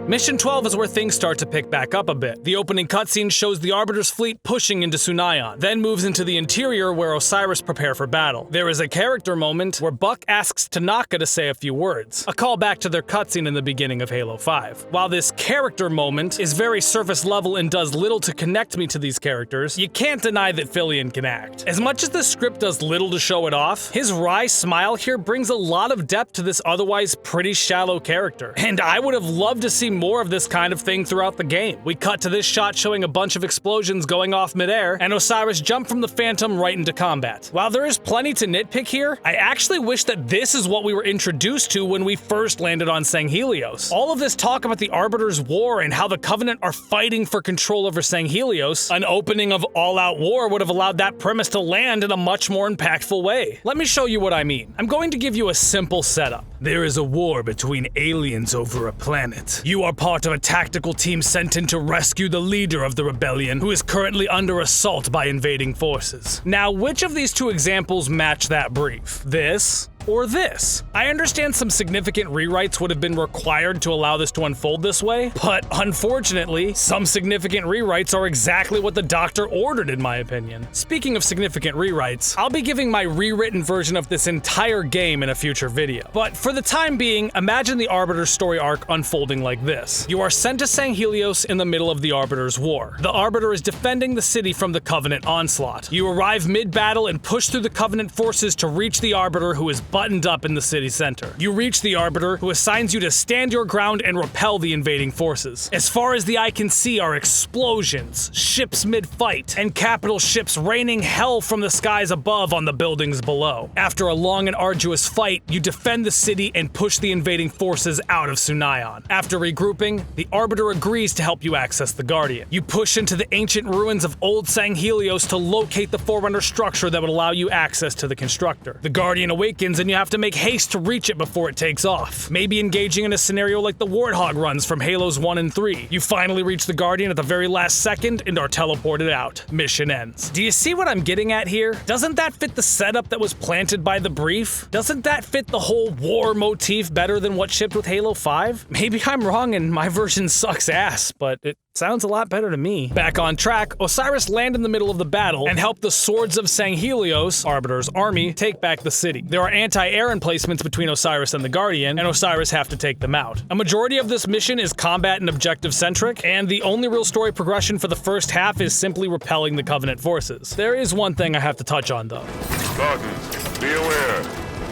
Mission 12 is where things start to pick back up a bit. The opening cutscene shows the Arbiter's fleet pushing into Sunayon, then moves into the interior where Osiris prepare for battle. There is a character moment where Buck asks Tanaka to say a few words, a callback to their cutscene in the beginning of Halo 5. While this character moment is very surface level and does little to connect me to these characters, you can't deny that Fillion can act. As much as the script does little to show it off, his wry smile here brings a lot of depth to this otherwise pretty shallow character, and I would have loved to see more of this kind of thing throughout the game. We cut to this shot showing a bunch of explosions going off midair, and Osiris jumped from the Phantom right into combat. While there is plenty to nitpick here, I actually wish that this is what we were introduced to when we first landed on Sanghelios. All of this talk about the Arbiter's war and how the Covenant are fighting for control over Sanghelios, an opening of all-out war would have allowed that premise to land in a much more impactful way. Let me show you what I mean. I'm going to give you a simple setup. There is a war between aliens over a planet. You are part of a tactical team sent in to rescue the leader of the rebellion, who is currently under assault by invading forces. Now, which of these two examples match that brief? This or this? I understand some significant rewrites would have been required to allow this to unfold this way, but unfortunately, some significant rewrites are exactly what the Doctor ordered in my opinion. Speaking of significant rewrites, I'll be giving my rewritten version of this entire game in a future video. But for the time being, imagine the Arbiter's story arc unfolding like this. You are sent to Sanghelios in the middle of the Arbiter's war. The Arbiter is defending the city from the Covenant onslaught. You arrive mid-battle and push through the Covenant forces to reach the Arbiter, who is buttoned up in the city center. You reach the Arbiter, who assigns you to stand your ground and repel the invading forces. As far as the eye can see are explosions, ships mid-fight, and capital ships raining hell from the skies above on the buildings below. After a long and arduous fight, you defend the city and push the invading forces out of Sunayon. After regrouping, the Arbiter agrees to help you access the Guardian. You push into the ancient ruins of Old Sanghelios to locate the Forerunner structure that would allow you access to the Constructor. The Guardian awakens and you have to make haste to reach it before it takes off, maybe engaging in a scenario like the Warthog runs from Halos 1 and 3. You finally reach the Guardian at the very last second and are teleported out. Mission ends. Do you see what I'm getting at here? Doesn't that fit the setup that was planted by the brief? Doesn't that fit the whole war motif better than what shipped with Halo 5? Maybe I'm wrong and my version sucks ass, but it sounds a lot better to me. Back on track, Osiris land in the middle of the battle and help the Swords of Sanghelios, Arbiter's army, take back the city. There are anti-air emplacements between Osiris and the Guardian, and Osiris have to take them out. A majority of this mission is combat and objective-centric, and the only real story progression for the first half is simply repelling the Covenant forces. There is one thing I have to touch on, though. Spartans, be aware.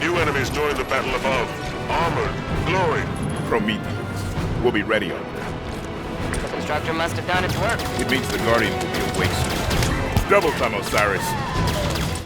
New enemies join the battle above. Armored, glowing. Prometheus. We'll be ready on that. The Constructor must have done its work. It means the Guardian will be awake soon. Double time, Osiris.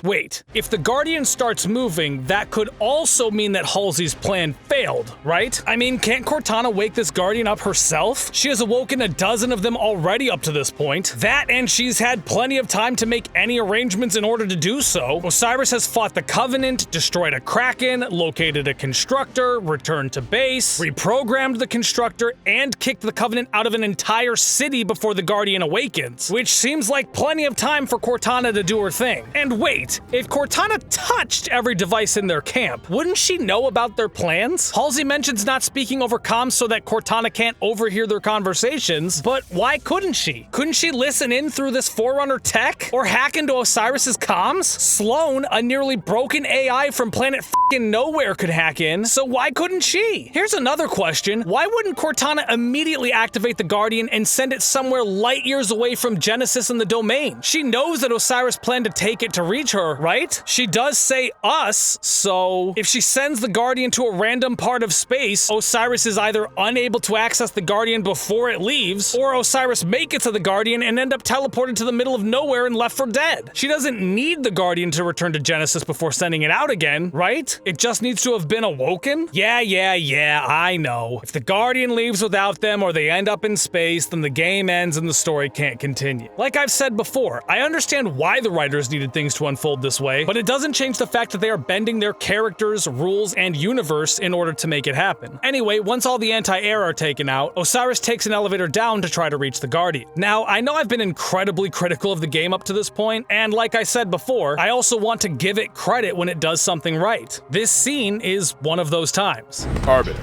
Wait, if the Guardian starts moving, that could also mean that Halsey's plan failed, right? I mean, can't Cortana wake this Guardian up herself? She has awoken a dozen of them already up to this point. That, and she's had plenty of time to make any arrangements in order to do so. Osiris has fought the Covenant, destroyed a Kraken, located a Constructor, returned to base, reprogrammed the Constructor, and kicked the Covenant out of an entire city before the Guardian awakens, which seems like plenty of time for Cortana to do her thing. And wait, if Cortana touched every device in their camp, wouldn't she know about their plans? Halsey mentions not speaking over comms so that Cortana can't overhear their conversations, but why couldn't she? Couldn't she listen in through this Forerunner tech? Or hack into Osiris's comms? Sloan, a nearly broken AI from planet f***ing nowhere, could hack in, so why couldn't she? Here's another question. Why wouldn't Cortana immediately activate the Guardian and send it somewhere light years away from Genesis and the Domain? She knows that Osiris planned to take it to reach her, her, right? She does say us, so if she sends the Guardian to a random part of space, Osiris is either unable to access the Guardian before it leaves, or Osiris make it to the Guardian and end up teleported to the middle of nowhere and left for dead. She doesn't need the Guardian to return to Genesis before sending it out again, right? It just needs to have been awoken? Yeah, I know. If the Guardian leaves without them or they end up in space, then the game ends and the story can't continue. Like I've said before, I understand why the writers needed things to unfold this way, but it doesn't change the fact that they are bending their characters, rules, and universe in order to make it happen. Anyway, once all the anti-air are taken out, Osiris takes an elevator down to try to reach the Guardian. Now, I know I've been incredibly critical of the game up to this point, and like I said before, I also want to give it credit when it does something right. This scene is one of those times. Arbiter,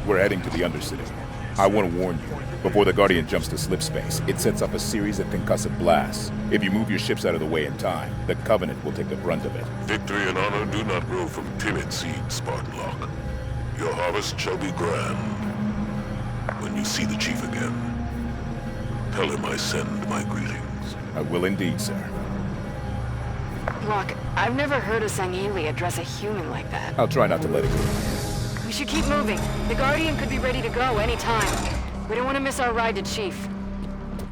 we're heading to the Undercity. I want to warn you, before the Guardian jumps to slip space, it sets up a series of concussive blasts. If you move your ships out of the way in time, the Covenant will take the brunt of it. Victory and honor do not grow from timid seeds, Spartan Locke. Your harvest shall be grand. When you see the Chief again, tell him I send my greetings. I will indeed, sir. Locke, I've never heard a Sangheili address a human like that. I'll try not to let it go. We should keep moving. The Guardian could be ready to go any time. We don't want to miss our ride to Chief.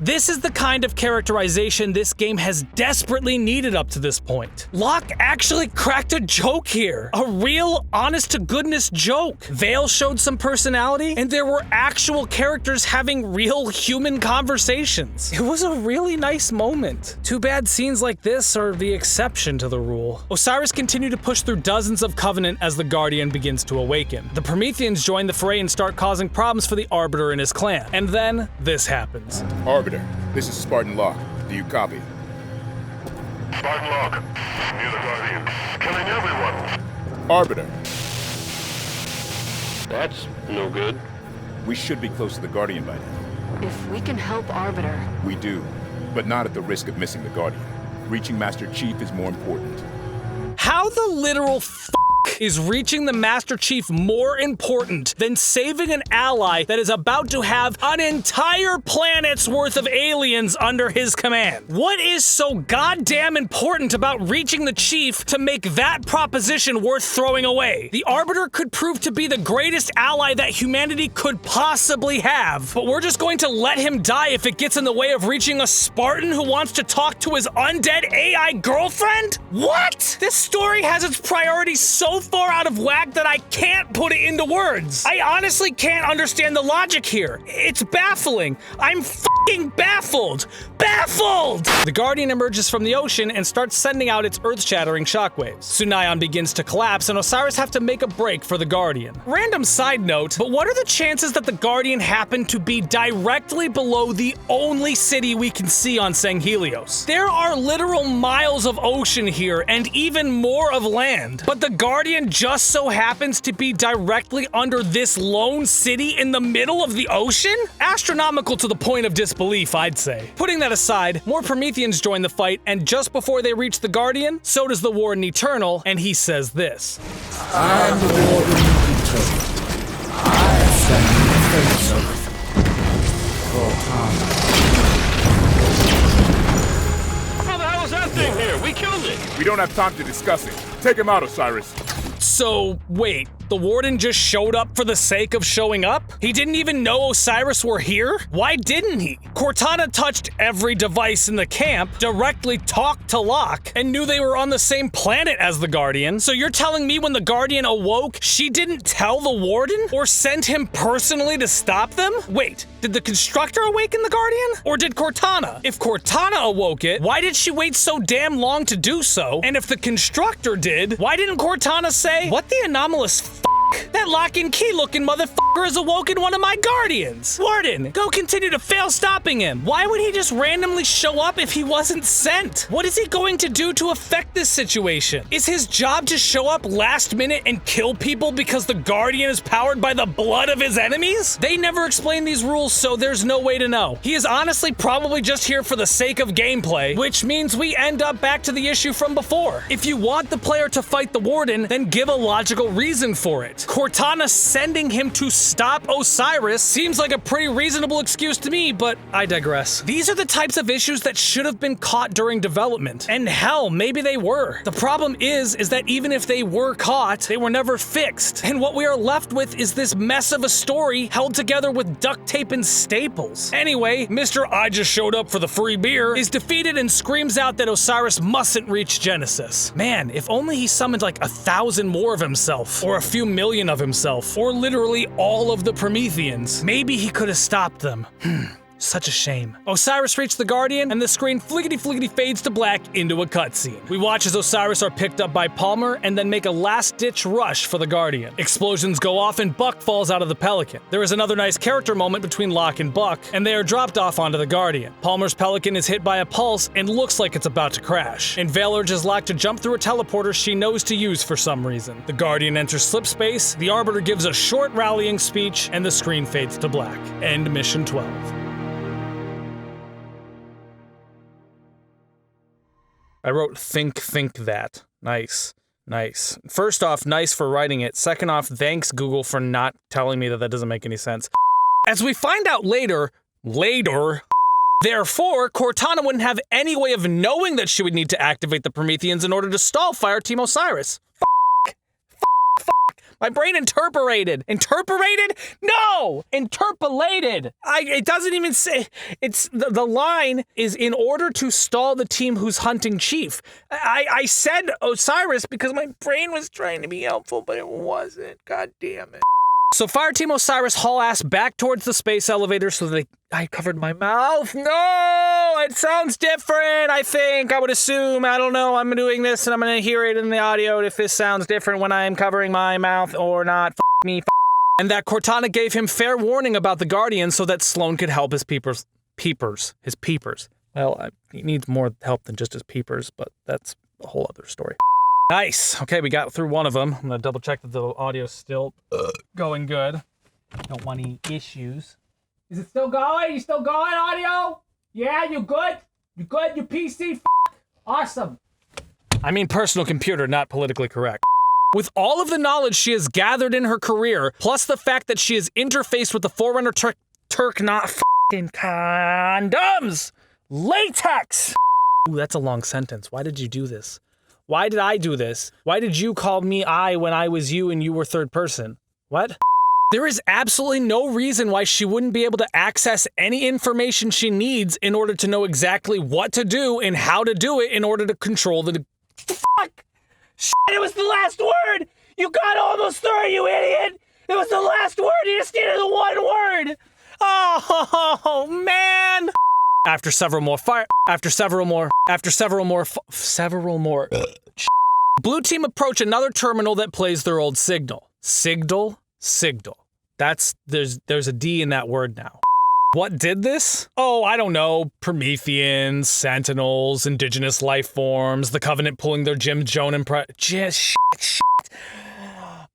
This is the kind of characterization this game has desperately needed up to this point. Locke actually cracked a joke here. A real, honest-to-goodness joke. Vale showed some personality, and there were actual characters having real human conversations. It was a really nice moment. Too bad scenes like this are the exception to the rule. Osiris continued to push through dozens of Covenant as the Guardian begins to awaken. The Prometheans join the fray and start causing problems for the Arbiter and his clan. And then, this happens. Arbiter, this is Spartan Locke. Do you copy? Spartan Locke, near the Guardian, killing everyone. Arbiter, That's no good. we should be close to the Guardian by now. If we can help Arbiter... We do, but not at the risk of missing the Guardian. Reaching Master Chief is more important. How the literal is reaching the Master Chief more important than saving an ally that is about to have an entire planet's worth of aliens under his command? What is so goddamn important about reaching the Chief to make that proposition worth throwing away? The Arbiter could prove to be the greatest ally that humanity could possibly have, but we're just going to let him die if it gets in the way of reaching a Spartan who wants to talk to his undead AI girlfriend? What? This story has its priorities so far out of whack that I can't put it into words. I honestly can't understand the logic here. It's baffling. I'm f***ing baffled. Baffled! The Guardian emerges from the ocean and starts sending out its earth-shattering shockwaves. Sunayon begins to collapse and Osiris have to make a break for the Guardian. Random side note, but what are the chances that the Guardian happened to be directly below the only city we can see on Sanghelios? There are literal miles of ocean here and even more of land, but the Guardian just so happens to be directly under this lone city in the middle of the ocean? Astronomical to the point of disbelief, I'd say. Putting that aside, more Prometheans join the fight, and just before they reach the Guardian, so does the Warden Eternal, and he says this. I'm the Warden Eternal. I stand in the face of Cortana. How the hell is that thing here? We killed it. We don't have time to discuss it. Take him out, Osiris. So, wait, the Warden just showed up for the sake of showing up? He didn't even know Osiris were here? Why didn't he? Cortana touched every device in the camp, directly talked to Locke, and knew they were on the same planet as the Guardian. So you're telling me when the Guardian awoke, she didn't tell the Warden? Or send him personally to stop them? Wait, did the Constructor awaken the Guardian? Or did Cortana? If Cortana awoke it, why did she wait so damn long to do so? And if the Constructor did, why didn't Cortana say, "What the anomalous f***? That lock and key looking motherfucker has awoken one of my Guardians. Warden, go continue to fail stopping him. Why would he just randomly show up if he wasn't sent? What is he going to do to affect this situation? Is his job to show up last minute and kill people because the Guardian is powered by the blood of his enemies? They never explain these rules, so there's no way to know. He is honestly probably just here for the sake of gameplay, which means we end up back to the issue from before. If you want the player to fight the Warden, then give a logical reason for it. correct. Cortana sending him to stop Osiris seems like a pretty reasonable excuse to me, but I digress. These are the types of issues that should have been caught during development. And hell, maybe they were. The problem is that even if they were caught, they were never fixed. And what we are left with is this mess of a story held together with duct tape and staples. Anyway, Mr. I just showed up for the free beer is defeated and screams out that Osiris mustn't reach Genesis. Man, if only he summoned like 1,000 more of himself, or a few million of himself, or literally all of the Prometheans. Maybe he could have stopped them. Such a shame. Osiris reached the Guardian, and the screen fliggity fades to black into a cutscene. We watch as Osiris are picked up by Palmer, and then make a last-ditch rush for the Guardian. Explosions go off, and Buck falls out of the Pelican. There is another nice character moment between Locke and Buck, and they are dropped off onto the Guardian. Palmer's Pelican is hit by a pulse, and looks like it's about to crash. And Vale urges Locke to jump through a teleporter she knows to use for some reason. The Guardian enters slipspace, the Arbiter gives a short rallying speech, and the screen fades to black. End Mission 12. I wrote think that. Nice. First off, nice for writing it. Second off, thanks Google for not telling me that doesn't make any sense. As we find out later, therefore, Cortana wouldn't have any way of knowing that she would need to activate the Prometheans in order to stall Fireteam Osiris. My brain interpolated. Interpolated? No! Interpolated. It doesn't even say. It's the line is in order to stall the team who's hunting Chief. I said Osiris because my brain was trying to be helpful, but it wasn't. God damn it. So Fireteam Osiris haul ass back towards the space elevator so that I covered my mouth. No! It sounds different, I think. I would assume. I don't know. I'm doing this and I'm going to hear it in the audio if this sounds different when I'm covering my mouth or not. F me. And that Cortana gave him fair warning about the Guardian so that Sloan could help his peepers. Well, he needs more help than just his peepers, but that's a whole other story. Nice. Okay, we got through one of them. I'm gonna double check that the audio's still going good. Don't want any issues. Is it still going? You still going, audio? Yeah, you good? You good? You PC? Awesome. I mean personal computer, not politically correct. With all of the knowledge she has gathered in her career, plus the fact that she has interfaced with the Forerunner Turk not f***ing condoms! Latex! Ooh, that's a long sentence. Why did you do this? Why did I do this? Why did you call me I when I was you and you were third person? What? There is absolutely no reason why she wouldn't be able to access any information she needs in order to know exactly what to do and how to do it in order to control the... Fuck! Shit, it was the last word! You got almost through, you idiot! It was the last word, you just needed the one word! Oh, man! After several more Blue team approach another terminal that plays their old signal. Signal. There's a D in that word now. What did this? Oh, I don't know. Prometheans, Sentinels, indigenous life forms, the Covenant pulling their Jim Jones shit.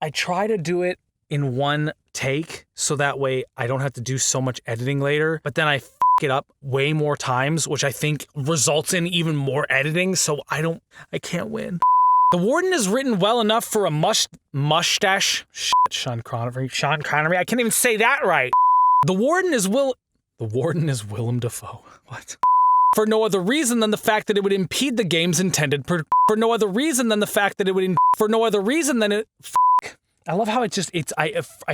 I try to do it in one take so that way I don't have to do so much editing later, but then I it up way more times, which I think results in even more editing, so I can't win. The Warden is written well enough for a mustache. Shit, Sean Connery, I can't even say that right. The Warden is Willem Dafoe. What? For no other reason than the fact that it would impede the game's intended I love how I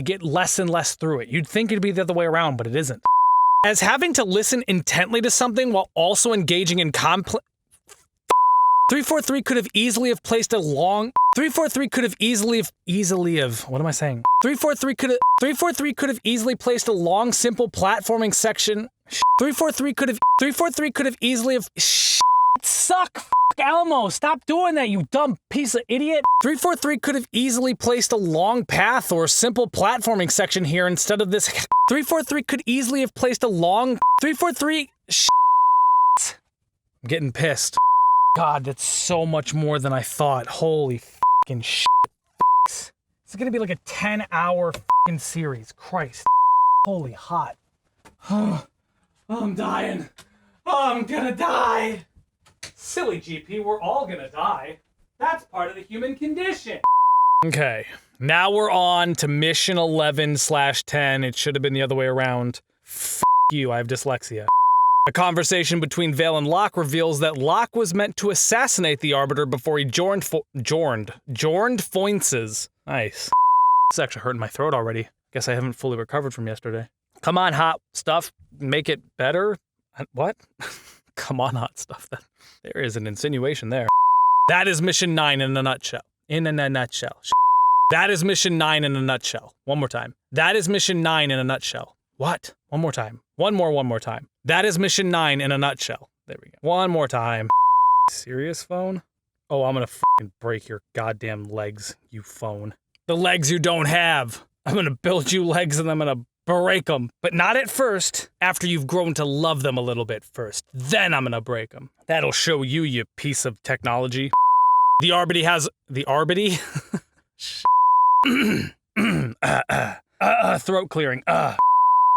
get less and less through it. You'd think it'd be the other way around, but it isn't. As having to listen intently to something while also engaging in 343 could have easily have placed a long... 343 could have what am I saying? 343 could have easily placed a long, simple platforming section... 343 could have easily have... Suck, Elmo, stop doing that, you dumb piece of idiot. 343 could have easily placed a long path or a simple platforming section here instead of this. 343 could easily have placed a long... 343... I'm getting pissed. God, that's so much more than I thought. Holy fucking shit. This is gonna be like a 10-hour fucking series. Christ. Holy hot. Oh, I'm dying. Oh, I'm gonna die. Silly GP, we're all gonna die. That's part of the human condition. Okay, now we're on to mission 11/10. It should have been the other way around. F you, I have dyslexia. A conversation between Vale and Locke reveals that Locke was meant to assassinate the Arbiter before he joined Foinces. Nice. It's actually hurting my throat already. Guess I haven't fully recovered from yesterday. Come on, hot stuff. Make it better? What? Come on, hot stuff. There is an insinuation there. That is mission 9 in a nutshell. In a nutshell. That is mission 9 in a nutshell. One more time. That is mission 9 in a nutshell. What? One more time. One more time. That is mission 9 in a nutshell. There we go. One more time. Serious phone? Oh, I'm gonna fucking break your goddamn legs, you phone. The legs you don't have. I'm gonna build you legs and I'm gonna break them. But not at first. After you've grown to love them a little bit first. Then I'm gonna break them. That'll show you, you piece of technology. The Arbity has... The Arbity? Throat clearing.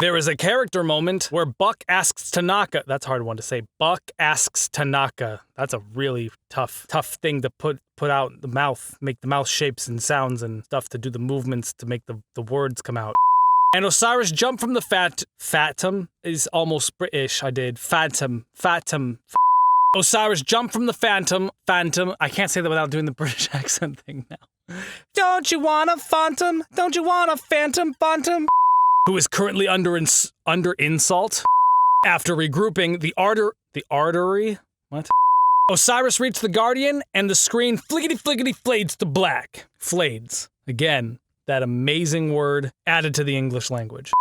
There is a character moment where Buck asks Tanaka... That's a hard one to say. Buck asks Tanaka. That's a really tough thing to put out the mouth. Make the mouth shapes and sounds and stuff to do the movements to make the words come out. And Osiris jumped from the Phantom is almost British. I did. Phantom. Osiris jumped from the Phantom. I can't say that without doing the British accent thing now. Don't you want a Phantom? Don't you want a Phantom? Who is currently under insult. After regrouping, the artery? What? Osiris reached the Guardian, and the screen flickety flades to black. Flades. Again, that amazing word added to the English language.